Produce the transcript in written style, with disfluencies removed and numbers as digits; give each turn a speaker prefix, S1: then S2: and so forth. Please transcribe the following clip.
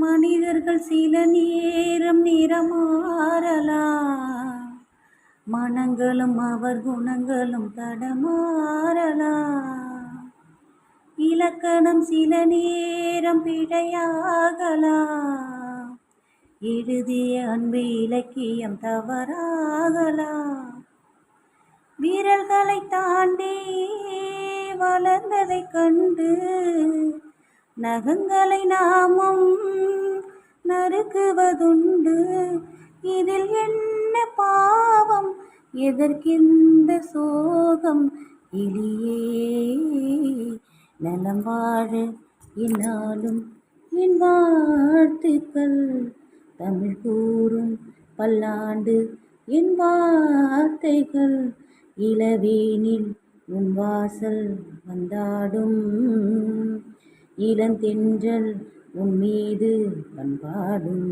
S1: மனிதர்கள் சில நேரம் நிறமாறலாம், மனங்களும் அவர் குணங்களும் தடமாறலாம். இலக்கணம் சில நேரம் பிழையாகலாம், எழுதிய அன்பு இலக்கியம் தவறாகலாம். வீரர்களை தாண்டி வளர்ந்ததைக் கண்டு நகங்களை நாமும் நறுக்குவதுண்டு. இதில் என்ன பாவம், எதற்கிந்த சோகம்? எளியே நலம் வாழ என்னாலும் என் வாழ்த்துக்கள். தமிழ் கூறும் பல்லாண்டு என் வார்த்தைகள். இளவேனில் உன் வாசல் வந்தாடும், இளந்தென்றல் உன் மீது பண்பாடும்.